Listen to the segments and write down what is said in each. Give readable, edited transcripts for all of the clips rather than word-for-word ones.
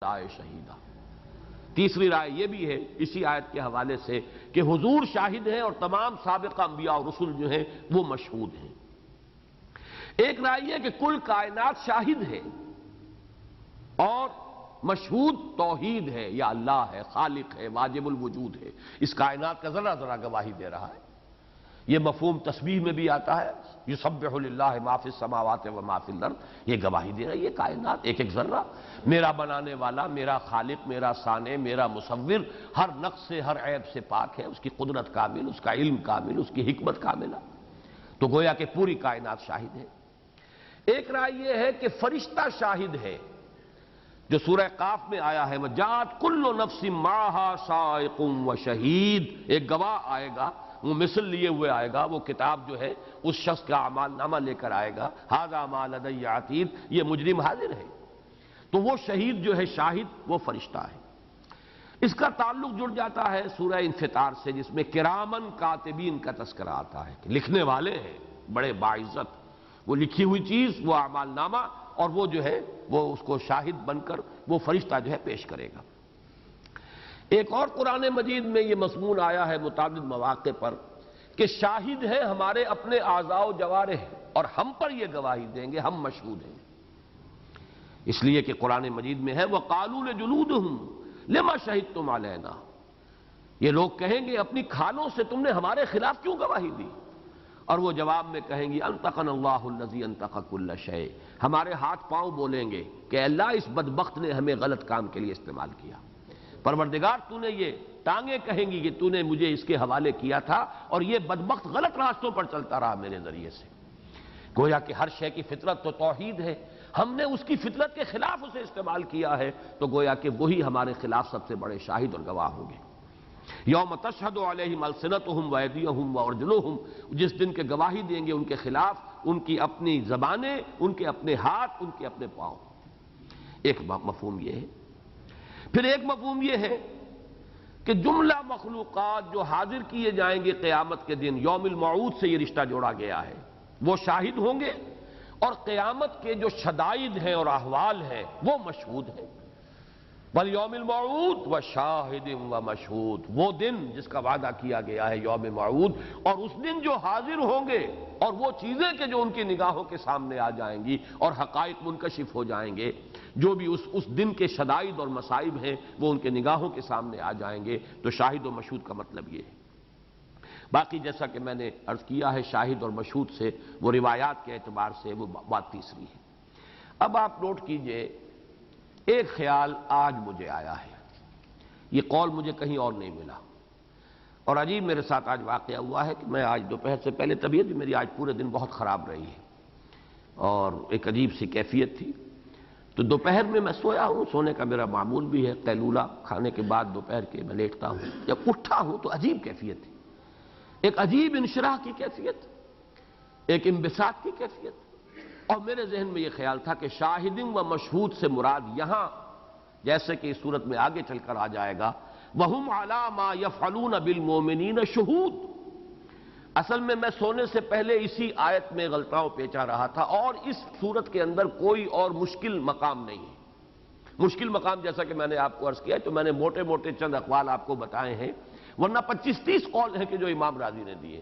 رائے شہیدہ۔ تیسری رائے یہ بھی ہے اسی آیت کے حوالے سے کہ حضور شاہد ہیں اور تمام سابقہ انبیاء اور رسل جو ہیں وہ مشہود ہیں۔ ایک رائے یہ کہ کل کائنات شاہد ہے اور مشہود توحید ہے، یا اللہ ہے، خالق ہے، واجب الوجود ہے، اس کائنات کا ذرہ ذرہ گواہی دے رہا ہے۔ یہ مفہوم تسبیح میں بھی آتا ہے، یسبح للہ ما فی السماوات و ما فی الارض، یہ گواہی دے رہا ہے یہ کائنات ایک ایک ذرہ میرا بنانے والا، میرا خالق، میرا صانع، میرا مصور ہر نقص سے، ہر عیب سے پاک ہے، اس کی قدرت کامل، اس کا علم کامل، اس کی حکمت کاملہ، تو گویا کہ پوری کائنات شاہد ہے۔ ایک رائے یہ ہے کہ فرشتہ شاہد ہے، جو سورہ قاف میں آیا ہے وَجَاءَتْ كُلُّ نَفْسٍ مَعَهَا سَائِقٌ وَشَهِيدٌ، ایک گواہ آئے گا، وہ مثل لیے ہوئے آئے گا، وہ کتاب جو ہے اس شخص کا اعمال نامہ لے کر آئے گا، هَذَا مَا لَدَيَّ عَتِيدٌ، یہ مجرم حاضر ہے، تو وہ شہید جو ہے، شاہد وہ فرشتہ ہے۔ اس کا تعلق جڑ جاتا ہے سورہ انفطار سے، جس میں کرامن کاتبین کا تذکرہ آتا ہے کہ لکھنے والے ہیں بڑے باعزت، وہ لکھی ہوئی چیز، وہ اعمال نامہ، اور وہ جو ہے وہ اس کو شاہد بن کر وہ فرشتہ جو ہے پیش کرے گا۔ ایک اور قرآن مجید میں یہ مضمون آیا ہے متعدد مواقع پر کہ شاہد ہیں ہمارے اپنے اعضاء و جوارح، اور ہم پر یہ گواہی دیں گے، ہم مشہود ہیں، اس لیے کہ قرآن مجید میں ہے وَقَالُوا لِجُلُودِهِمْ لِمَا شَهِدتُّمْ عَلَيْنَا، یہ لوگ کہیں گے اپنی کھالوں سے تم نے ہمارے خلاف کیوں گواہی دی، اور وہ جواب میں کہیں گی انطقنا اللہ الذی انطق کل شیء، ہمارے ہاتھ پاؤں بولیں گے کہ اللہ اس بدبخت نے ہمیں غلط کام کے لیے استعمال کیا، پروردگار تو نے یہ ٹانگیں کہیں گی کہ تو نے مجھے اس کے حوالے کیا تھا اور یہ بدبخت غلط راستوں پر چلتا رہا میرے ذریعے سے۔ گویا کہ ہر شے کی فطرت تو توحید ہے، ہم نے اس کی فطرت کے خلاف اسے استعمال کیا ہے، تو گویا کہ وہی ہمارے خلاف سب سے بڑے شاہد اور گواہ ہوں گے۔ یوم تشہد علیہم السنتہم وایدیہم وارجلہم، جس دن کے گواہی دیں گے ان کے خلاف ان کی اپنی زبانیں، ان کے اپنے ہاتھ، ان کے اپنے پاؤں۔ ایک مفہوم یہ ہے۔ پھر ایک مفہوم یہ ہے کہ جملہ مخلوقات جو حاضر کیے جائیں گے قیامت کے دن، یوم الموعود سے یہ رشتہ جوڑا گیا ہے، وہ شاہد ہوں گے، اور قیامت کے جو شدائد ہیں اور احوال ہیں وہ مشہود ہیں۔ وَالْيَوْمِ الْمَوْعُودِ وَشَاهِدٍ وَمَشْهُودٍ، وہ دن جس کا وعدہ کیا گیا ہے یوم موعود، اور اس دن جو حاضر ہوں گے، اور وہ چیزیں کہ جو ان کی نگاہوں کے سامنے آ جائیں گی اور حقائق منکشف ہو جائیں گے، جو بھی اس دن کے شدائد اور مصائب ہیں وہ ان کے نگاہوں کے سامنے آ جائیں گے، تو شاہد و مشہود کا مطلب یہ ہے۔ باقی جیسا کہ میں نے عرض کیا ہے شاہد اور مشہود سے وہ روایات کے اعتبار سے وہ بات تیسری ہے۔ اب آپ نوٹ کیجئے، ایک خیال آج مجھے آیا ہے، یہ قول مجھے کہیں اور نہیں ملا، اور عجیب میرے ساتھ آج واقعہ ہوا ہے کہ میں آج دوپہر سے پہلے، طبیعت بھی میری آج پورے دن بہت خراب رہی ہے اور ایک عجیب سی کیفیت تھی، تو دوپہر میں سویا ہوں، سونے کا میرا معمول بھی ہے، قیلولہ کھانے کے بعد دوپہر کے میں لیٹتا ہوں، جب اٹھا ہوں تو عجیب کیفیت تھی، ایک عجیب انشراح کی کیفیت، ایک انبساط کی کیفیت، اور میرے ذہن میں یہ خیال تھا کہ شاہدین و مشہود سے مراد یہاں جیسے کہ اس صورت میں آگے چل کر آ جائے گا وَهُمْ عَلَى مَا يَفْعَلُونَ بِالْمُؤْمِنِينَ شُهُودٌ، اصل میں سونے سے پہلے اسی آیت میں غلطاؤں پیچا رہا تھا، اور اس صورت کے اندر کوئی اور مشکل مقام نہیں ہے۔ مشکل مقام جیسا کہ میں نے آپ کو عرض کیا تو میں نے موٹے موٹے چند اقوال آپ کو بتائے ہیں، ورنہ 25-30 قول ہیں کہ جو امام راضی نے دیے،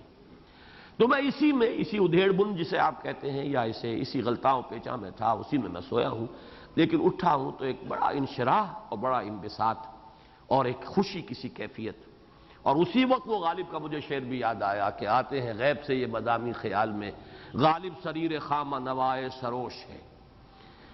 تو میں اسی ادھیڑ بن جسے آپ کہتے ہیں، یا اسی غلطاؤں پیچا میں تھا، اسی میں سویا ہوں، لیکن اٹھا ہوں تو ایک بڑا انشراح اور بڑا انبساط اور ایک خوشی کسی کیفیت، اور اسی وقت وہ غالب کا مجھے شعر بھی یاد آیا کہ آتے ہیں غیب سے یہ مدامی خیال میں، غالب سریر خامہ نوائے سروش ہے۔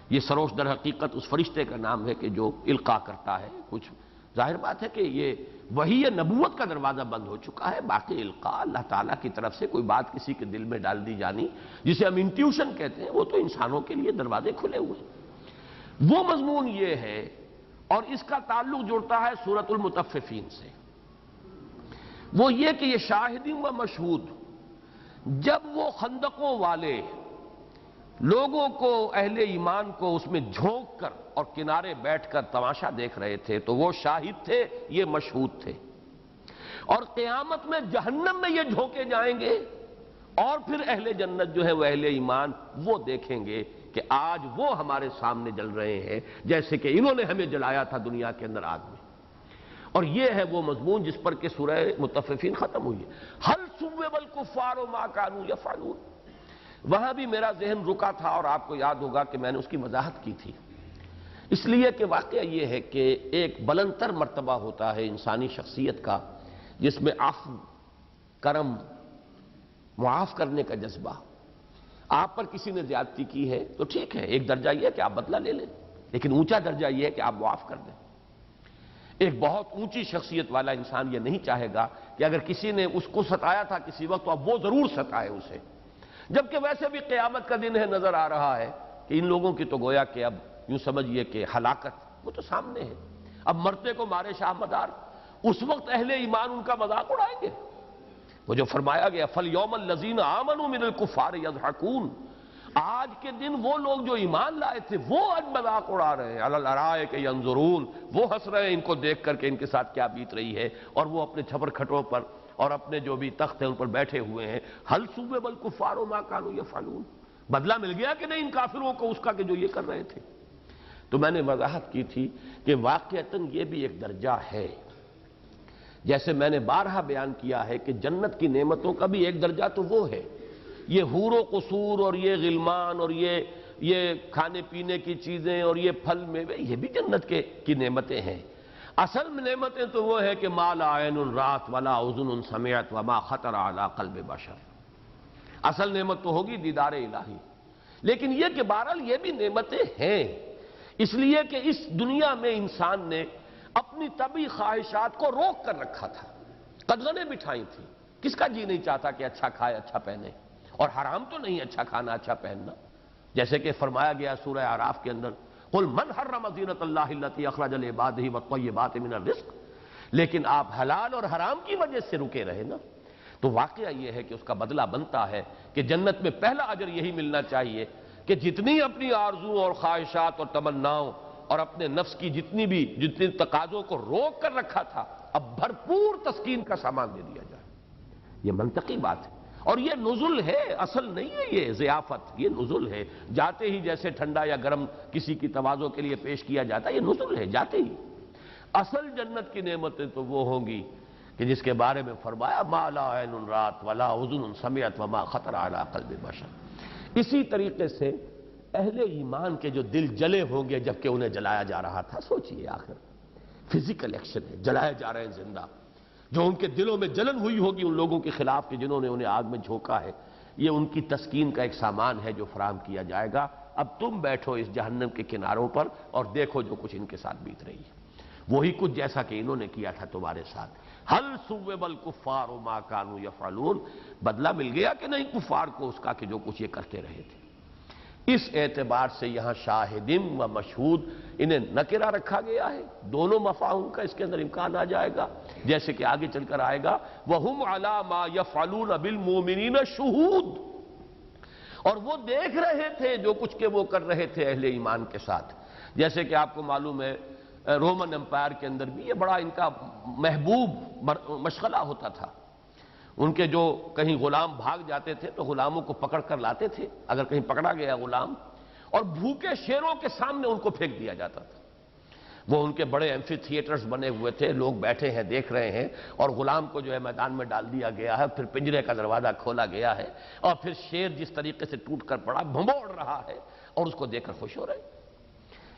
یہ سروش در حقیقت اس فرشتے کا نام ہے کہ جو القاء کرتا ہے کچھ، ظاہر بات ہے کہ یہ وحی نبوت کا دروازہ بند ہو چکا ہے، باقی القاء اللہ تعالیٰ کی طرف سے کوئی بات کسی کے دل میں ڈال دی جانی، جسے ہم انٹیوشن کہتے ہیں، وہ تو انسانوں کے لیے دروازے کھلے ہوئے ہیں۔ وہ مضمون یہ ہے، اور اس کا تعلق جڑتا ہے سورۃ المطففین سے، وہ یہ کہ یہ شاہدین و مشہود جب وہ خندقوں والے لوگوں کو، اہل ایمان کو اس میں جھونک کر اور کنارے بیٹھ کر تماشا دیکھ رہے تھے، تو وہ شاہد تھے، یہ مشہود تھے، اور قیامت میں جہنم میں یہ جھونکے جائیں گے، اور پھر اہل جنت جو ہے وہ اہل ایمان وہ دیکھیں گے کہ آج وہ ہمارے سامنے جل رہے ہیں جیسے کہ انہوں نے ہمیں جلایا تھا دنیا کے اندر آگ میں۔ اور یہ ہے وہ مضمون جس پر کہ سورہ مطففین ختم ہوئی ہے۔ ہل ثوب الکفار ما کانوا یفعلون، وہاں بھی میرا ذہن رکا تھا اور آپ کو یاد ہوگا کہ میں نے اس کی وضاحت کی تھی، اس لیے کہ واقعہ یہ ہے کہ ایک بلند تر مرتبہ ہوتا ہے انسانی شخصیت کا جس میں عفو، کرم، معاف کرنے کا جذبہ۔ آپ پر کسی نے زیادتی کی ہے تو ٹھیک ہے، ایک درجہ یہ ہے کہ آپ بدلہ لے لیں، لیکن اونچا درجہ یہ ہے کہ آپ معاف کر دیں۔ ایک بہت اونچی شخصیت والا انسان یہ نہیں چاہے گا کہ اگر کسی نے اس کو ستایا تھا کسی وقت تو اب وہ ضرور ستائے اسے، جبکہ ویسے بھی قیامت کا دن ہے، نظر آ رہا ہے کہ ان لوگوں کی تو گویا کہ اب یوں سمجھئے کہ ہلاکت وہ تو سامنے ہے، اب مرتے کو مارے شاہ مدار، اس وقت اہل ایمان ان کا مذاق اڑائیں گے۔ وہ جو فرمایا گیا فَالْيَوْمَ الَّذِينَ آمَنُوا مِنَ الْكُفَّارِ يَضْحَكُونَ، آج کے دن وہ لوگ جو ایمان لائے تھے وہ آج مذاق اڑا رہے ہیں، عَلَى الْأَرَائِكِ يَنظُرُونَ، وہ ہنس رہے ہیں ان کو دیکھ کر کے ان کے ساتھ کیا بیت رہی ہے، اور وہ اپنے چھپر کھٹوں پر اور اپنے جو بھی تخت ہیں ان پر بیٹھے ہوئے ہیں۔ هَلْ ثُوِّبَ الْكُفَّارُ مَا كَانُوا يَفْعَلُونَ، بدلہ مل گیا کہ نہیں ان کافروں کو اس کا کہ جو یہ کر رہے تھے۔ تو میں نے وضاحت کی تھی کہ واقعتاً یہ بھی ایک درجہ ہے، جیسے میں نے بارہا بیان کیا ہے کہ جنت کی نعمتوں کا بھی ایک درجہ تو وہ ہے، یہ حور و قصور اور یہ غلمان اور یہ کھانے پینے کی چیزیں اور یہ پھل میوے، یہ بھی جنت کی نعمتیں ہیں۔ اصل نعمتیں تو وہ ہے کہ ما لا عین رات ولا اذن سمعت وما خطر علی قلب بشر، اصل نعمت تو ہوگی دیدار الہی، لیکن یہ کہ بہرحال یہ بھی نعمتیں ہیں، اس لیے کہ اس دنیا میں انسان نے اپنی طبعی خواہشات کو روک کر رکھا تھا، قدغنیں بٹھائی تھی۔ کس کا جی نہیں چاہتا کہ اچھا کھائے اچھا پہنے، اور حرام تو نہیں اچھا کھانا اچھا پہننا، جیسے کہ فرمایا گیا سورہ اعراف کے اندر قل من حرم زینۃ اللہ التی اخرج لعبادہ والطیبات من الرزق، لیکن آپ حلال اور حرام کی وجہ سے رکے رہے نا۔ تو واقعہ یہ ہے کہ اس کا بدلہ بنتا ہے کہ جنت میں پہلا اجر یہی ملنا چاہیے کہ جتنی اپنی آرزو اور خواہشات اور تمناؤں اور اپنے نفس کی جتنی تقاضوں کو روک کر رکھا تھا اب بھرپور تسکین کا سامان دے دیا جائے۔ یہ منطقی بات ہے، اور یہ نزل ہے، اصل نہیں ہے یہ ضیافت، یہ نزل ہے، جاتے ہی جیسے ٹھنڈا یا گرم کسی کی تواضع کے لیے پیش کیا جاتا ہے، یہ نزل ہے جاتے ہی۔ اصل جنت کی نعمتیں تو وہ ہوں گی کہ جس کے بارے میں فرمایا ما لا عین رات ولا اذن سمعت وما خطر علی قلب بشر۔ اسی طریقے سے اہل ایمان کے جو دل جلے ہوں گے جبکہ انہیں جلایا جا رہا تھا، سوچئے آخر فزیکل ایکشن ہے، جلائے جا رہے ہیں زندہ، جو ان کے دلوں میں جلن ہوئی ہوگی ان لوگوں کے خلاف کہ جنہوں نے انہیں آگ میں جھونکا ہے، یہ ان کی تسکین کا ایک سامان ہے جو فراہم کیا جائے گا۔ اب تم بیٹھو اس جہنم کے کناروں پر اور دیکھو جو کچھ ان کے ساتھ بیت رہی ہے، وہی کچھ جیسا کہ انہوں نے کیا تھا تمہارے ساتھ۔ ہل ثوب الکفار ما کانوا یفعلون، بدلہ مل گیا کہ نہیں کفار کو اس کا کہ جو کچھ یہ کرتے رہے تھے۔ اس اعتبار سے یہاں شاہدم و مشہود انہیں نکرہ رکھا گیا ہے، دونوں مفاہیم کا اس کے اندر امکان آ جائے گا، جیسے کہ آگے چل کر آئے گا وَهُمْ عَلَى مَا يَفْعَلُونَ بِالْمُؤْمِنِينَ شُهُودٌ، اور وہ دیکھ رہے تھے جو کچھ کہ وہ کر رہے تھے اہل ایمان کے ساتھ۔ جیسے کہ آپ کو معلوم ہے رومن امپائر کے اندر بھی یہ بڑا ان کا محبوب مشغلہ ہوتا تھا، ان کے جو کہیں غلام بھاگ جاتے تھے تو غلاموں کو پکڑ کر لاتے تھے، اگر کہیں پکڑا گیا غلام، اور بھوکے شیروں کے سامنے ان کو پھینک دیا جاتا تھا۔ وہ ان کے بڑے ایمفی تھیٹرز بنے ہوئے تھے، لوگ بیٹھے ہیں دیکھ رہے ہیں، اور غلام کو جو ہے میدان میں ڈال دیا گیا ہے، پھر پنجرے کا دروازہ کھولا گیا ہے، اور پھر شیر جس طریقے سے ٹوٹ کر پڑا بھنبوڑ رہا ہے اور اس کو دیکھ کر خوش ہو رہے ہیں۔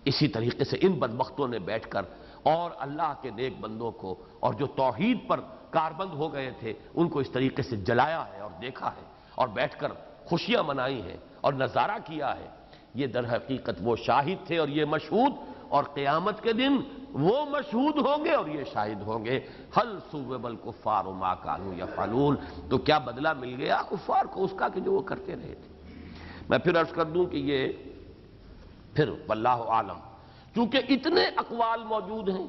اسی طریقے سے ان بدبختوں نے بیٹھ کر اور اللہ کے نیک بندوں کو اور جو توحید پر کاربند ہو گئے تھے ان کو اس طریقے سے جلایا ہے اور دیکھا ہے اور بیٹھ کر خوشیاں منائی ہیں اور نظارہ کیا ہے۔ یہ در حقیقت وہ شاہد تھے اور یہ مشہود، اور قیامت کے دن وہ مشہود ہوں گے اور یہ شاہد ہوں گے۔ ہل ثوب الکفار ما کانوا یفعلون، تو کیا بدلہ مل گیا کفار کو اس کا کہ جو وہ کرتے رہے تھے۔ میں پھر عرض کر دوں کہ یہ پھر واللہ عالم، چونکہ اتنے اقوال موجود ہیں،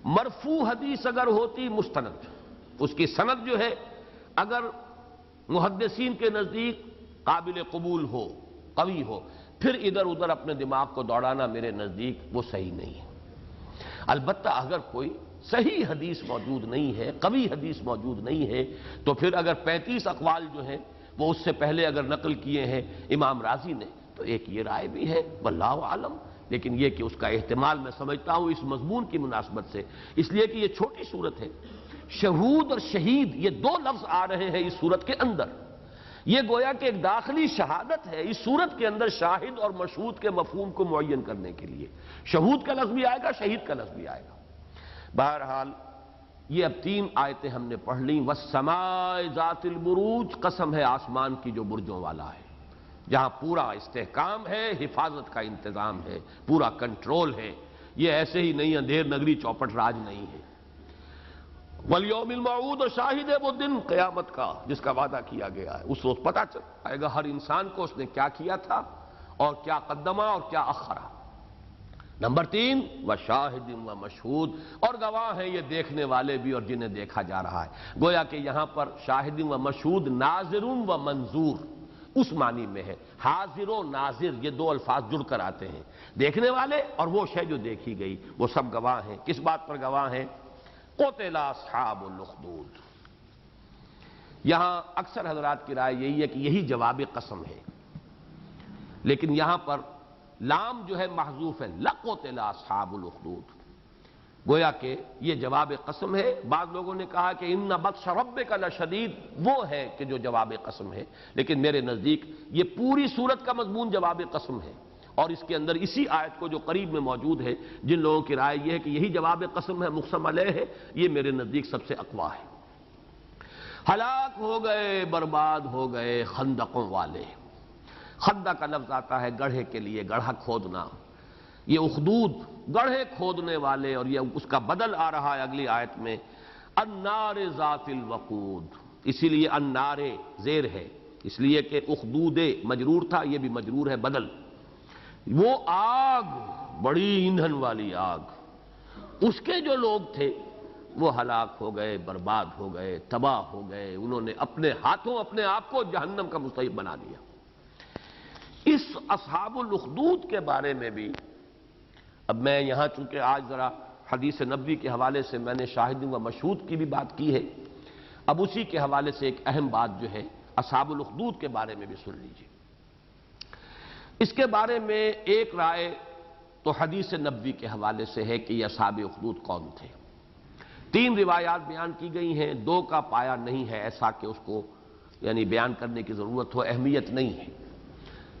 مرفوع حدیث اگر ہوتی مستند، اس کی سند جو ہے اگر محدثین کے نزدیک قابل قبول ہو، قوی ہو، پھر ادھر ادھر اپنے دماغ کو دوڑانا میرے نزدیک وہ صحیح نہیں ہے۔ البتہ اگر کوئی صحیح حدیث موجود نہیں ہے، قوی حدیث موجود نہیں ہے، تو پھر اگر 35 اقوال جو ہیں وہ اس سے پہلے اگر نقل کیے ہیں امام رازی نے، تو ایک یہ رائے بھی ہے واللہ عالم، لیکن یہ کہ اس کا احتمال میں سمجھتا ہوں اس مضمون کی مناسبت سے، اس لیے کہ یہ چھوٹی صورت ہے، شہود اور شہید یہ دو لفظ آ رہے ہیں اس صورت کے اندر، یہ گویا کہ ایک داخلی شہادت ہے اس صورت کے اندر شاہد اور مشہود کے مفہوم کو معین کرنے کے لیے، شہود کا لفظ بھی آئے گا، شہید کا لفظ بھی آئے گا۔ بہرحال یہ اب 3 آیتیں ہم نے پڑھ لیں۔ والسماء ذات البروج، قسم ہے آسمان کی جو برجوں والا ہے، جہاں پورا استحکام ہے، حفاظت کا انتظام ہے، پورا کنٹرول ہے، یہ ایسے ہی نہیں اندھیر نگری چوپٹ راج نہیں ہے۔ والیوم الموعود، اور شاہد ہے وہ دن قیامت کا جس کا وعدہ کیا گیا ہے، اس روز پتہ چل آئے گا ہر انسان کو اس نے کیا کیا تھا اور کیا قدمہ اور کیا اخرا۔ نمبر 3 وشاہد ومشہود، اور گواہ ہیں یہ دیکھنے والے بھی اور جنہیں دیکھا جا رہا ہے، گویا کہ یہاں پر شاہد و مشہود ناظر و منظور اس معنی میں ہے، حاضر و ناظر یہ 2 الفاظ جڑ کر آتے ہیں، دیکھنے والے اور وہ شے جو دیکھی گئی وہ سب گواہ ہیں۔ کس بات پر گواہ ہیں؟ قتل اصحاب الاخدود۔ یہاں اکثر حضرات کی رائے یہی ہے کہ یہی جواب قسم ہے، لیکن یہاں پر لام جو ہے محذوف ہے، لقتل اصحاب الاخدود، گویا کہ یہ جواب قسم ہے۔ بعض لوگوں نے کہا کہ ان بطش ربک لشدید، وہ ہے کہ جو جواب قسم ہے، لیکن میرے نزدیک یہ پوری صورت کا مضمون جواب قسم ہے، اور اس کے اندر اسی آیت کو جو قریب میں موجود ہے، جن لوگوں کی رائے یہ ہے کہ یہی جواب قسم ہے، مقسم علیہ ہے، یہ میرے نزدیک سب سے اقویٰ ہے۔ ہلاک ہو گئے، برباد ہو گئے خندقوں والے۔ خندق کا لفظ آتا ہے گڑھے کے لیے، گڑھا کھودنا، یہ اخدود گڑھے کھودنے والے، اور یہ اس کا بدل آ رہا ہے اگلی آیت میں النار ذات الوقود، اسی لیے النار زیر ہے، اس لیے کہ اخدود مجرور تھا، یہ بھی مجرور ہے بدل، وہ آگ بڑی ایندھن والی آگ، اس کے جو لوگ تھے وہ ہلاک ہو گئے، برباد ہو گئے، تباہ ہو گئے، انہوں نے اپنے ہاتھوں اپنے آپ کو جہنم کا مستحق بنا دیا۔ اس اصحاب الاخدود کے بارے میں بھی اب میں یہاں چونکہ آج ذرا حدیث نبوی کے حوالے سے میں نے شاہد و مشہود کی بھی بات کی ہے، اب اسی کے حوالے سے ایک اہم بات جو ہے اصحاب الاخدود کے بارے میں بھی سن لیجیے۔ اس کے بارے میں ایک رائے تو حدیث نبوی کے حوالے سے ہے کہ یہ اصحاب اخدود کون تھے۔ 3 روایات بیان کی گئی ہیں، 2 کا پایا نہیں ہے ایسا کہ اس کو یعنی بیان کرنے کی ضرورت ہو، اہمیت نہیں ہے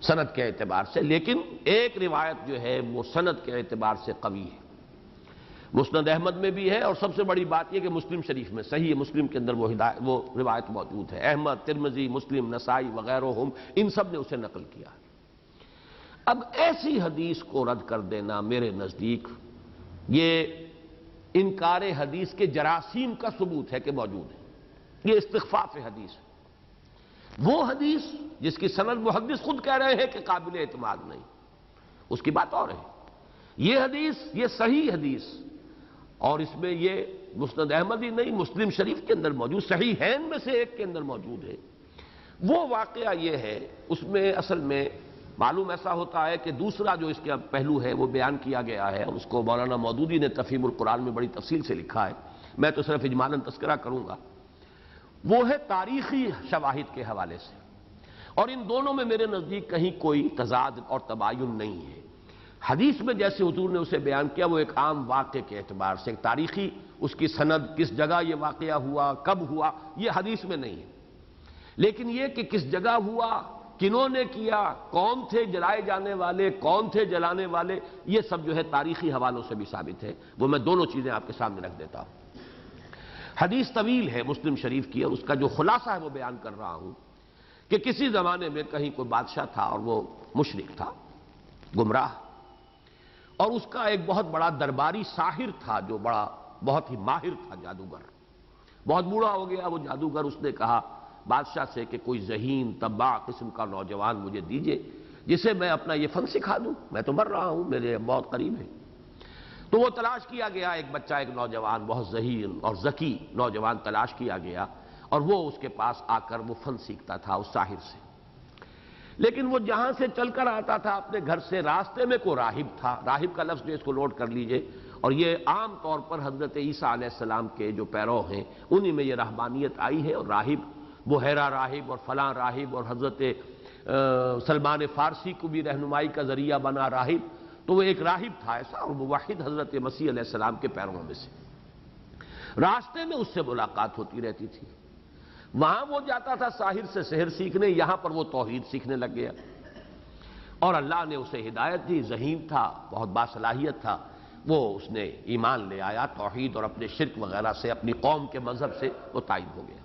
سند کے اعتبار سے، لیکن ایک روایت جو ہے وہ سند کے اعتبار سے قوی ہے، مسند احمد میں بھی ہے، اور سب سے بڑی بات یہ کہ مسلم شریف میں صحیح مسلم کے اندر وہ روایت موجود ہے، احمد، ترمذی، مسلم، نسائی وغیرہ ان سب نے اسے نقل کیا ہے۔ اب ایسی حدیث کو رد کر دینا میرے نزدیک یہ انکار حدیث کے جراثیم کا ثبوت ہے کہ موجود ہے، یہ استخفاف حدیث ہے۔ وہ حدیث جس کی سند محدث خود کہہ رہے ہیں کہ قابل اعتماد نہیں، اس کی بات اور ہے، یہ حدیث یہ صحیح حدیث، اور اس میں یہ مسند احمد ہی نہیں مسلم شریف کے اندر موجود، صحیحین میں سے ایک کے اندر موجود ہے۔ وہ واقعہ یہ ہے، اس میں اصل میں معلوم ایسا ہوتا ہے کہ دوسرا جو اس کا پہلو ہے وہ بیان کیا گیا ہے، اور اس کو مولانا مودودی نے تفہیم القرآن میں بڑی تفصیل سے لکھا ہے، میں تو صرف اجمالاً تذکرہ کروں گا، وہ ہے تاریخی شواہد کے حوالے سے، اور ان دونوں میں میرے نزدیک کہیں کوئی تضاد اور تباین نہیں ہے۔ حدیث میں جیسے حضور نے اسے بیان کیا وہ ایک عام واقعے کے اعتبار سے، تاریخی اس کی سند کس جگہ یہ واقعہ ہوا، کب ہوا، یہ حدیث میں نہیں ہے، لیکن یہ کہ کس جگہ ہوا، کنہوں نے کیا، کون تھے جلائے جانے والے، کون تھے جلانے والے، یہ سب جو ہے تاریخی حوالوں سے بھی ثابت ہے، وہ میں دونوں چیزیں آپ کے سامنے رکھ دیتا ہوں۔ حدیث طویل ہے مسلم شریف کی، اور اس کا جو خلاصہ ہے وہ بیان کر رہا ہوں کہ کسی زمانے میں کہیں کوئی بادشاہ تھا اور وہ مشرک تھا، گمراہ، اور اس کا ایک بہت بڑا درباری ساحر تھا جو بہت ہی ماہر تھا، جادوگر، بہت بوڑھا ہو گیا وہ جادوگر۔ اس نے کہا بادشاہ سے کہ کوئی ذہین تباہ قسم کا نوجوان مجھے دیجئے جسے میں اپنا یہ فن سکھا دوں، میں تو مر رہا ہوں، میرے بہت قریب ہے۔ تو وہ تلاش کیا گیا، ایک بچہ، ایک نوجوان، بہت ذہین اور ذکی نوجوان تلاش کیا گیا، اور وہ اس کے پاس آ کر وہ فن سیکھتا تھا اس ساحر سے۔ لیکن وہ جہاں سے چل کر آتا تھا اپنے گھر سے، راستے میں کوئی راہب تھا، راہب کا لفظ جو اس کو نوٹ کر لیجئے، اور یہ عام طور پر حضرت عیسیٰ علیہ السلام کے جو پیرو ہیں انہی میں یہ رہبانیت آئی ہے، اور راہب بحیرہ راہب اور فلاں راہب اور حضرت سلمان فارسی کو بھی رہنمائی کا ذریعہ بنا راہب، تو وہ ایک راہب تھا ایسا، اور موحد حضرت مسیح علیہ السلام کے پیرووں میں سے۔ راستے میں اس سے ملاقات ہوتی رہتی تھی، وہاں وہ جاتا تھا ساحر سے سحر سیکھنے، یہاں پر وہ توحید سیکھنے لگ گیا، اور اللہ نے اسے ہدایت دی، ذہین تھا، بہت باصلاحیت تھا، وہ اس نے ایمان لے آیا توحید، اور اپنے شرک وغیرہ سے، اپنی قوم کے مذہب سے وہ تائب ہو گیا۔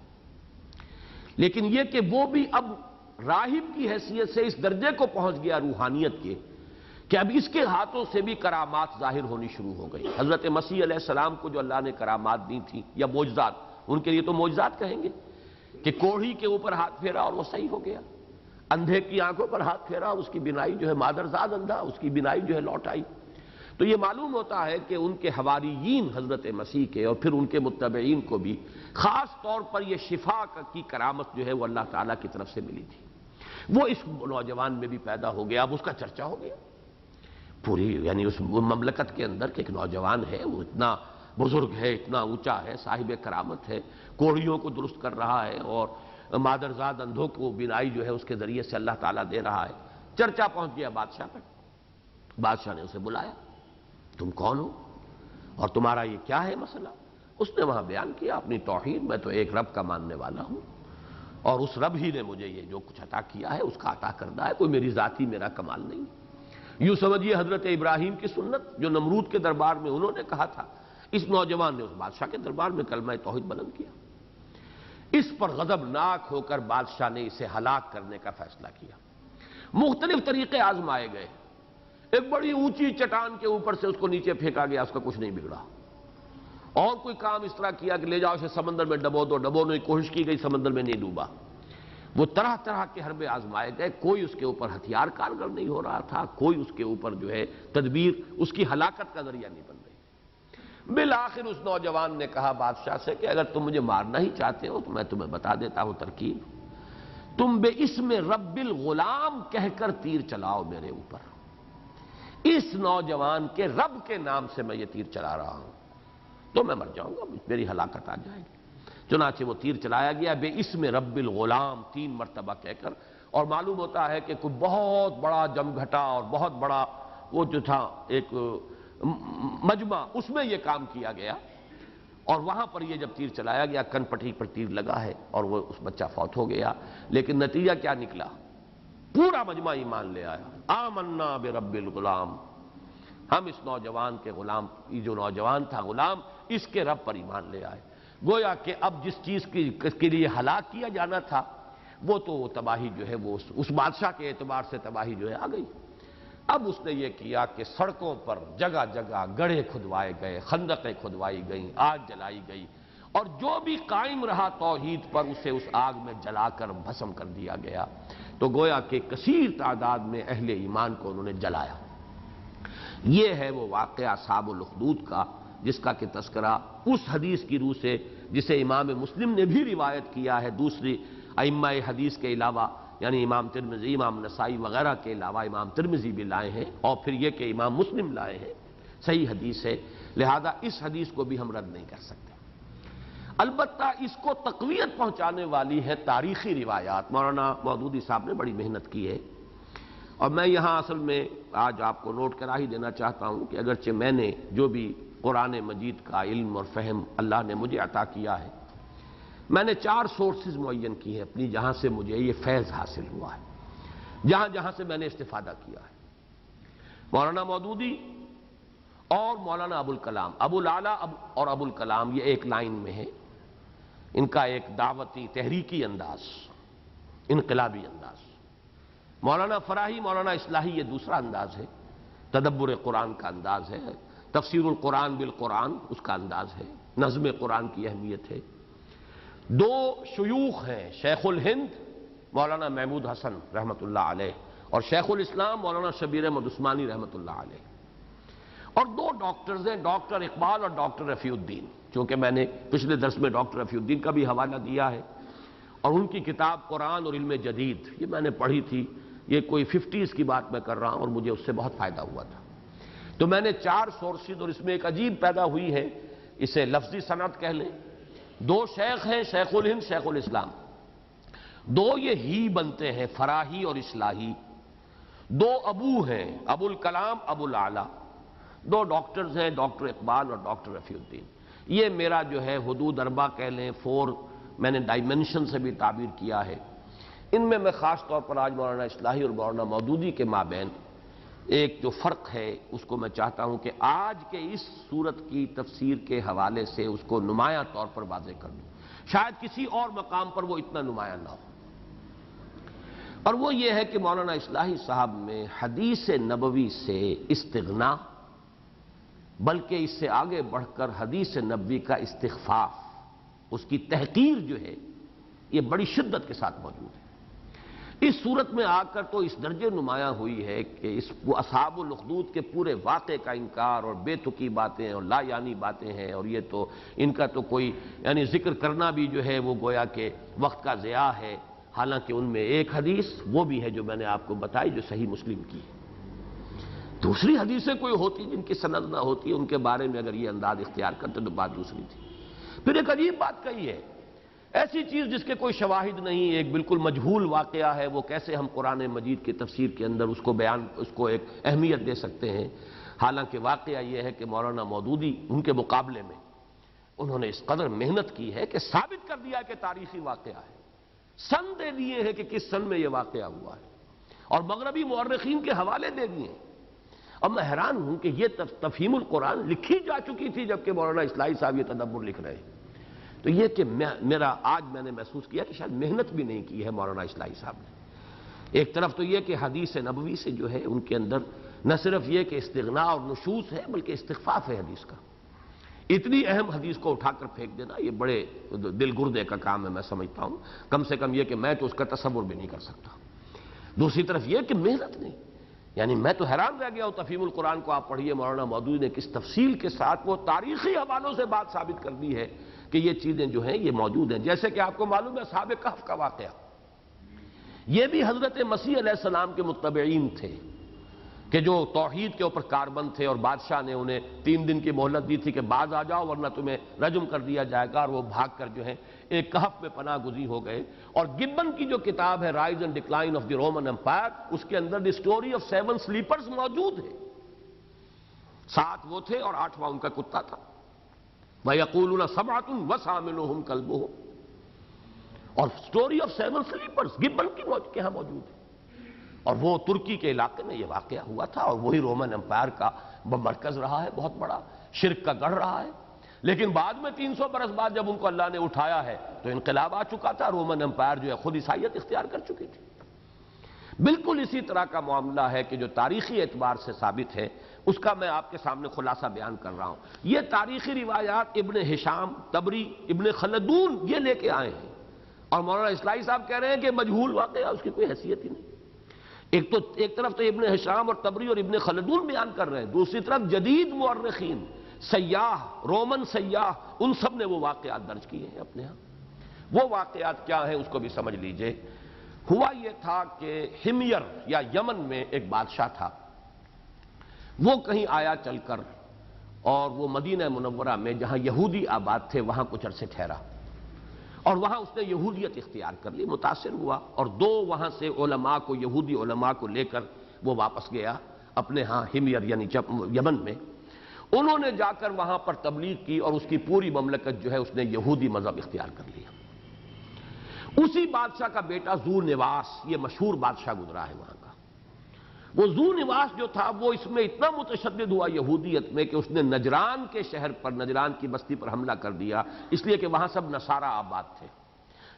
لیکن یہ کہ وہ بھی اب راہب کی حیثیت سے اس درجے کو پہنچ گیا روحانیت کے، کہ اب اس کے ہاتھوں سے بھی کرامات ظاہر ہونی شروع ہو گئی۔ حضرت مسیح علیہ السلام کو جو اللہ نے کرامات دی تھی یا معجزات، ان کے لیے تو معجزات کہیں گے، کہ کوڑھی کے اوپر ہاتھ پھیرا اور وہ صحیح ہو گیا، اندھے کی آنکھوں پر ہاتھ پھیرا اور اس کی بینائی جو ہے، مادرزاد اندھا، اس کی بینائی جو ہے لوٹ آئی۔ تو یہ معلوم ہوتا ہے کہ ان کے حواریین حضرت مسیح کے اور پھر ان کے متبعین کو بھی خاص طور پر یہ شفا کی کرامت جو ہے وہ اللہ تعالیٰ کی طرف سے ملی تھی۔ وہ اس نوجوان میں بھی پیدا ہو گیا، اب اس کا چرچا ہو گیا پوری، یعنی اس مملکت کے اندر کہ ایک نوجوان ہے، وہ اتنا بزرگ ہے، اتنا اونچا ہے، صاحب کرامت ہے، کوڑھیوں کو درست کر رہا ہے، اور مادرزاد اندھوں کو بینائی جو ہے اس کے ذریعے سے اللہ تعالیٰ دے رہا ہے۔ چرچا پہنچ گیا بادشاہ تک، بادشاہ نے اسے بلایا، تم کون ہو اور تمہارا یہ کیا ہے مسئلہ؟ اس نے وہاں بیان کیا اپنی توحید، میں تو ایک رب کا ماننے والا ہوں، اور اس رب ہی نے مجھے یہ جو کچھ عطا کیا ہے اس کا عطا کردہ ہے، کوئی میری ذاتی میرا کمال نہیں۔ یوں سمجھیے حضرت ابراہیم کی سنت جو نمرود کے دربار میں انہوں نے کہا تھا، اس نوجوان نے اس بادشاہ کے دربار میں کلمہ توحید بلند کیا۔ اس پر غضبناک ہو کر بادشاہ نے اسے ہلاک کرنے کا فیصلہ کیا۔ مختلف طریقے آزمائے گئے، ایک بڑی اونچی چٹان کے اوپر سے اس کو نیچے پھینکا گیا، اس کا کچھ نہیں بگڑا، اور کوئی کام اس طرح کیا کہ لے جاؤ اسے سمندر میں ڈبو دو، ڈبونے کی کوشش کی گئی، سمندر میں نہیں ڈوبا۔ وہ طرح طرح کے حربے آزمائے گئے، کوئی اس کے اوپر ہتھیار کارگر نہیں ہو رہا تھا، کوئی اس کے اوپر جو ہے تدبیر اس کی ہلاکت کا ذریعہ نہیں بن رہی۔ بالآخر اس نوجوان نے کہا بادشاہ سے کہ اگر تم مجھے مارنا ہی چاہتے ہو تو میں تمہیں بتا دیتا ہوں ترکیب، تم بے اسم رب الغلام کہہ کر تیر چلاؤ میرے اوپر، اس نوجوان کے رب کے نام سے میں یہ تیر چلا رہا ہوں، تو میں مر جاؤں گا، میری ہلاکت آ جائے گی۔ چنانچہ وہ تیر چلایا گیا بے اسم رب الغلام 3 مرتبہ کہہ کر، اور معلوم ہوتا ہے کہ کوئی بہت بڑا جمگھٹا اور بہت بڑا وہ جو تھا ایک مجمع، اس میں یہ کام کیا گیا، اور وہاں پر یہ جب تیر چلایا گیا کن پٹی پر تیر لگا ہے اور وہ اس بچہ فوت ہو گیا۔ لیکن نتیجہ کیا نکلا؟ پورا مجمع ایمان لے آیا، آمنا برب الغلام، ہم اس نوجوان کے غلام، یہ جو نوجوان تھا غلام، اس کے رب پر ایمان لے آئے۔ گویا کہ اب جس چیز کے لیے ہلاک کیا جانا تھا وہ تو تباہی جو ہے وہ اس بادشاہ کے اعتبار سے تباہی جو ہے آ گئی۔ اب اس نے یہ کیا کہ سڑکوں پر جگہ جگہ گڑھے کھدوائے گئے، خندقیں کھدوائی گئیں، آگ جلائی گئی، اور جو بھی قائم رہا توحید پر اسے اس آگ میں جلا کر بھسم کر دیا گیا۔ تو گویا کہ کثیر تعداد میں اہل ایمان کو انہوں نے جلایا۔ یہ ہے وہ واقعہ اصحاب الاخدود کا، جس کا کہ تذکرہ اس حدیث کی روح سے جسے امام مسلم نے بھی روایت کیا ہے، دوسری ائمہ حدیث کے علاوہ، یعنی امام ترمذی، امام نسائی وغیرہ کے علاوہ امام ترمذی بھی لائے ہیں، اور پھر یہ کہ امام مسلم لائے ہیں، صحیح حدیث ہے، لہذا اس حدیث کو بھی ہم رد نہیں کر سکتے۔ البتہ اس کو تقویت پہنچانے والی ہے تاریخی روایات، مولانا مودودی صاحب نے بڑی محنت کی ہے، اور میں یہاں اصل میں آج آپ کو نوٹ کرا ہی دینا چاہتا ہوں کہ اگرچہ میں نے جو بھی قرآن مجید کا علم اور فہم اللہ نے مجھے عطا کیا ہے، میں نے 4 سورسز معین کی ہیں اپنی، جہاں سے مجھے یہ فیض حاصل ہوا ہے، جہاں جہاں سے میں نے استفادہ کیا ہے۔ مولانا مودودی اور مولانا ابو الکلام، ابو الاعلیٰ اور ابو الکلام، یہ ایک لائن میں ہے، ان کا ایک دعوتی تحریکی انداز، انقلابی انداز۔ مولانا فراہی، مولانا اصلاحی یہ دوسرا انداز ہے، تدبر قرآن کا انداز ہے، تفسیر القرآن بالقرآن اس کا انداز ہے، نظم قرآن کی اہمیت ہے۔ 2 شیوخ ہیں، شیخ الہند مولانا محمود حسن رحمۃ اللہ علیہ، اور شیخ الاسلام مولانا شبیر احمد عثمانی رحمۃ اللہ علیہ، اور 2 ڈاکٹرز ہیں، ڈاکٹر اقبال اور ڈاکٹر رفیع الدین، چونکہ میں نے پچھلے درس میں ڈاکٹر رفیع الدین کا بھی حوالہ دیا ہے، اور ان کی کتاب قرآن اور علم جدید یہ میں نے پڑھی تھی، یہ کوئی 50s کی بات میں کر رہا ہوں، اور مجھے اس سے بہت فائدہ ہوا تھا۔ تو میں نے 4 سورسز، اور اس میں ایک عجیب پیدا ہوئی ہے، اسے لفظی صنعت کہہ لیں، 2 شیخ ہیں، شیخ الہند، شیخ الاسلام، دو یہ ہی بنتے ہیں، فراہی اور اصلاحی. دو ابو ہیں، ابو الکلام ابو الاعلی. دو ڈاکٹرز ہیں، ڈاکٹر اقبال اور ڈاکٹر رفیع الدین. یہ میرا جو ہے حدود اربع کہہ لیں، 4 میں نے ڈائمنشن سے بھی تعبیر کیا ہے. ان میں خاص طور پر آج مولانا اصلاحی اور مولانا مودودی کے مابین ایک جو فرق ہے اس کو میں چاہتا ہوں کہ آج کے اس صورت کی تفسیر کے حوالے سے اس کو نمایاں طور پر واضح کر دوں. شاید کسی اور مقام پر وہ اتنا نمایاں نہ ہو. اور وہ یہ ہے کہ مولانا اصلاحی صاحب میں حدیث نبوی سے استغنا، بلکہ اس سے آگے بڑھ کر حدیث نبوی کا استخفاف، اس کی تحقیر جو ہے یہ بڑی شدت کے ساتھ موجود ہے. اس صورت میں آ کر تو اس درجے نمایاں ہوئی ہے کہ وہ اصحاب الاخدود کے پورے واقعے کا انکار اور بے تکی باتیں اور لا یعنی باتیں ہیں، اور یہ تو ان کا تو کوئی یعنی ذکر کرنا بھی جو ہے وہ گویا کہ وقت کا ضیاع ہے. حالانکہ ان میں ایک حدیث وہ بھی ہے جو میں نے آپ کو بتائی جو صحیح مسلم کی ہے. دوسری حدیثیں کوئی ہوتی جن کی سند نہ ہوتی، ان کے بارے میں اگر یہ انداز اختیار کرتے تو بات دوسری تھی. پھر ایک عجیب بات کہی ہے، ایسی چیز جس کے کوئی شواہد نہیں، ایک بالکل مجہول واقعہ ہے، وہ کیسے ہم قرآن مجید کی تفسیر کے اندر اس کو ایک اہمیت دے سکتے ہیں. حالانکہ واقعہ یہ ہے کہ مولانا مودودی ان کے مقابلے میں انہوں نے اس قدر محنت کی ہے کہ ثابت کر دیا کہ تاریخی واقعہ ہے، سن دے دیے ہیں کہ کس سن میں یہ واقعہ ہوا ہے، اور مغربی مورخین کے حوالے دے دیے ہیں. اور میں حیران ہوں کہ یہ تفہیم القرآن لکھی جا چکی تھی جبکہ مولانا اصلاحی صاحب یہ تدبر لکھ رہے ہیں. تو یہ کہ آج میں نے محسوس کیا کہ شاید محنت بھی نہیں کی ہے مولانا اصلاحی صاحب نے. ایک طرف تو یہ کہ حدیث نبوی سے جو ہے ان کے اندر نہ صرف یہ کہ استغنا اور نشوز ہے بلکہ استخفاف ہے حدیث کا. اتنی اہم حدیث کو اٹھا کر پھینک دینا یہ بڑے دل گردے کا کام ہے، میں سمجھتا ہوں. کم سے کم یہ کہ میں تو اس کا تصور بھی نہیں کر سکتا. دوسری طرف یہ کہ محنت نہیں، یعنی میں تو حیران رہ گیا ہوں. تفہیم القرآن کو آپ پڑھیے، مولانا مودودی نے کس تفصیل کے ساتھ وہ تاریخی حوالوں سے بات ثابت کر دی ہے کہ یہ چیزیں جو ہیں یہ موجود ہیں. جیسے کہ آپ کو معلوم ہے اصحاب کہف کا واقعہ، یہ بھی حضرت مسیح علیہ السلام کے متبعین تھے کہ جو توحید کے اوپر کاربند تھے، اور بادشاہ نے انہیں 3 دن کی مہلت دی تھی کہ باز آ جاؤ ورنہ تمہیں رجم کر دیا جائے گا. اور وہ بھاگ کر جو ہے ایک کہف میں پناہ گزین ہو گئے. اور گبن کی جو کتاب ہے rise and decline of the Roman empire, اس کے اندر دی اسٹوری آف 7 سلیپرز موجود ہے. 7 وہ تھے اور 8واں ان کا کتا تھا. وَيَقُولُونَ سَبْعَةٌ وَثَامِنُهُمْ كَلْبُهُمْ، اور اسٹوری آف 7 سلیپرز گبن کی کے ہاں موجود ہے. اور وہ ترکی کے علاقے میں یہ واقعہ ہوا تھا، اور وہی رومن امپائر کا مرکز رہا ہے، بہت بڑا شرک کا گڑھ رہا ہے. لیکن بعد میں 300 برس بعد جب ان کو اللہ نے اٹھایا ہے تو انقلاب آ چکا تھا. رومن امپائر جو ہے خود عیسائیت اختیار کر چکی تھی. بالکل اسی طرح کا معاملہ ہے کہ جو تاریخی اعتبار سے ثابت ہے اس کا میں آپ کے سامنے خلاصہ بیان کر رہا ہوں. یہ تاریخی روایات ابن ہشام، طبری، ابن خلدون یہ لے کے آئے ہیں، اور مولانا اصلاحی صاحب کہہ رہے ہیں کہ مجہول واقعہ، اس کی کوئی حیثیت ہی نہیں. ایک طرف تو ابن ہشام اور طبری اور ابن خلدون بیان کر رہے ہیں، دوسری طرف جدید مورخین، سیاح، رومن سیاح، ان سب نے وہ واقعات درج کیے ہیں اپنے ہاں. وہ واقعات کیا ہیں اس کو بھی سمجھ لیجئے. ہوا یہ تھا کہ ہمیر یا یمن میں ایک بادشاہ تھا. وہ کہیں آیا چل کر اور وہ مدینہ منورہ میں جہاں یہودی آباد تھے وہاں کچھ عرصے ٹھہرا، اور وہاں اس نے یہودیت اختیار کر لی، متاثر ہوا، اور 2 وہاں سے علماء کو، یہودی علماء کو لے کر وہ واپس گیا اپنے ہاں ہمیر یعنی یمن میں. انہوں نے جا کر وہاں پر تبلیغ کی، اور اس کی پوری مملکت جو ہے اس نے یہودی مذہب اختیار کر لیا. اسی بادشاہ کا بیٹا ذو نواس، یہ مشہور بادشاہ گزرا ہے وہاں کا. وہ ذو نواس جو تھا وہ اس میں اتنا متشدد ہوا یہودیت میں کہ اس نے نجران کے شہر پر، نجران کی بستی پر حملہ کر دیا، اس لیے کہ وہاں سب نصارہ آباد تھے.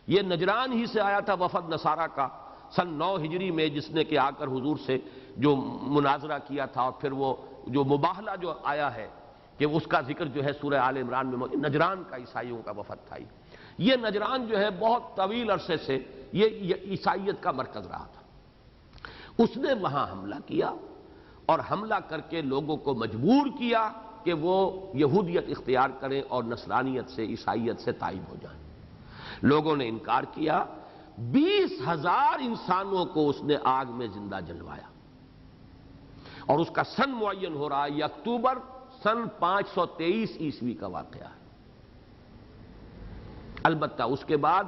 یہ نجران ہی سے آیا تھا وفد نصارہ کا سن 9 ہجری میں، جس نے کہ آ کر حضور سے جو مناظرہ کیا تھا، اور پھر وہ جو مباہلہ جو آیا ہے کہ اس کا ذکر جو ہے سورہ آل عمران میں موجود. نجران کا عیسائیوں کا وفد تھا. یہ نجران جو ہے بہت طویل عرصے سے یہ عیسائیت کا مرکز رہا تھا. اس نے وہاں حملہ کیا، اور حملہ کر کے لوگوں کو مجبور کیا کہ وہ یہودیت اختیار کریں اور نصرانیت سے، عیسائیت سے تائب ہو جائیں. لوگوں نے انکار کیا. 20,000 انسانوں کو اس نے آگ میں زندہ جلوایا، اور اس کا سن معین ہو رہا ہے یہ اکتوبر سن 523 عیسوی کا واقعہ ہے. البتہ اس کے بعد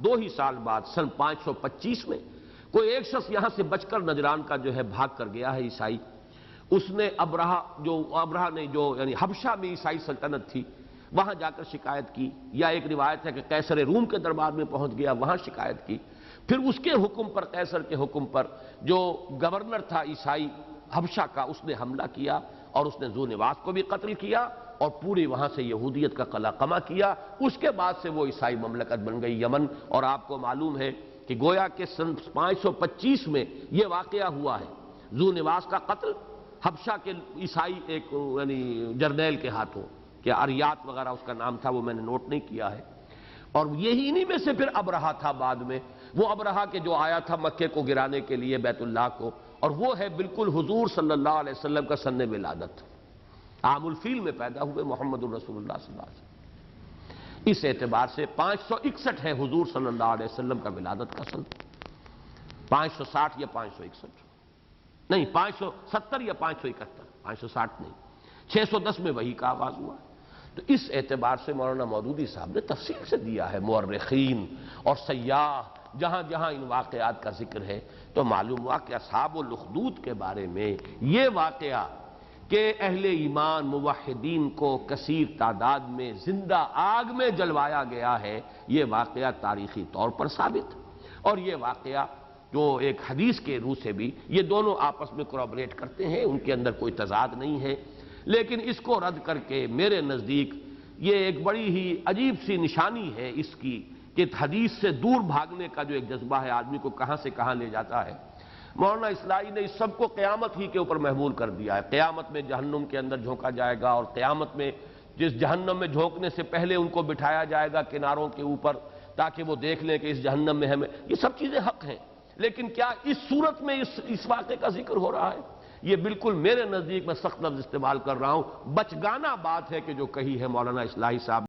دو ہی سال بعد سن 525 میں کوئی ایک شخص یہاں سے بچ کر نجران کا جو ہے بھاگ کر گیا ہے عیسائی. اس نے ابرہہ نے جو یعنی حبشہ میں عیسائی سلطنت تھی وہاں جا کر شکایت کی، یا ایک روایت ہے کہ قیصر روم کے دربار میں پہنچ گیا، وہاں شکایت کی. پھر اس کے حکم پر، قیصر کے حکم پر، جو گورنر تھا عیسائی حبشہ کا، اس نے حملہ کیا اور اس نے ذو نواس کو بھی قتل کیا اور پوری وہاں سے یہودیت کا قلقمہ کیا. اس کے بعد سے وہ عیسائی مملکت بن گئی یمن. اور آپ کو معلوم ہے کہ گویا کہ سن 525 میں یہ واقعہ ہوا ہے، ذو نواس کا قتل حبشہ کے عیسائی ایک یعنی جرنیل کے ہاتھوں، کہ اریات وغیرہ اس کا نام تھا، وہ میں نے نوٹ نہیں کیا ہے. اور یہی انہی میں سے پھر ابرہہ تھا بعد میں، وہ ابرہہ کے جو آیا تھا مکے کو گرانے کے لیے، بیت اللہ کو، اور وہ ہے بالکل حضور صلی اللہ علیہ وسلم کا سن ولادت. عام الفیل میں پیدا ہوئے محمد الرسول اللہ صلی اللہ علیہ وسلم. اس اعتبار سے 561 ہے حضور صلی اللہ علیہ وسلم کا ولادت کا سن. 560 یا 561 نہیں، 570 یا 571، 560 نہیں، 610 میں وحی کا آغاز ہوا. تو اس اعتبار سے مولانا مودودی صاحب نے تفصیل سے دیا ہے. مورخین اور سیاح جہاں جہاں ان واقعات کا ذکر ہے تو معلوم ہوا کہ اصحاب الاخدود کے بارے میں یہ واقعہ کہ اہل ایمان موحدین کو کثیر تعداد میں زندہ آگ میں جلوایا گیا ہے، یہ واقعہ تاریخی طور پر ثابت. اور یہ واقعہ جو ایک حدیث کے روح سے بھی یہ دونوں آپس میں کوریبریٹ کرتے ہیں، ان کے اندر کوئی تضاد نہیں ہے. لیکن اس کو رد کر کے میرے نزدیک یہ ایک بڑی ہی عجیب سی نشانی ہے اس کی کہ حدیث سے دور بھاگنے کا جو ایک جذبہ ہے آدمی کو کہاں سے کہاں لے جاتا ہے. مولانا اصلاحی نے اس سب کو قیامت ہی کے اوپر محمول کر دیا ہے. قیامت میں جہنم کے اندر جھونکا جائے گا، اور قیامت میں جس جہنم میں جھونکنے سے پہلے ان کو بٹھایا جائے گا کناروں کے اوپر تاکہ وہ دیکھ لیں کہ اس جہنم میں ہمیں، یہ سب چیزیں حق ہیں. لیکن کیا اس صورت میں اس واقعے کا ذکر ہو رہا ہے؟ یہ بالکل میرے نزدیک، میں سخت لفظ استعمال کر رہا ہوں، بچگانہ بات ہے کہ جو کہی ہے مولانا اصلاحی صاحب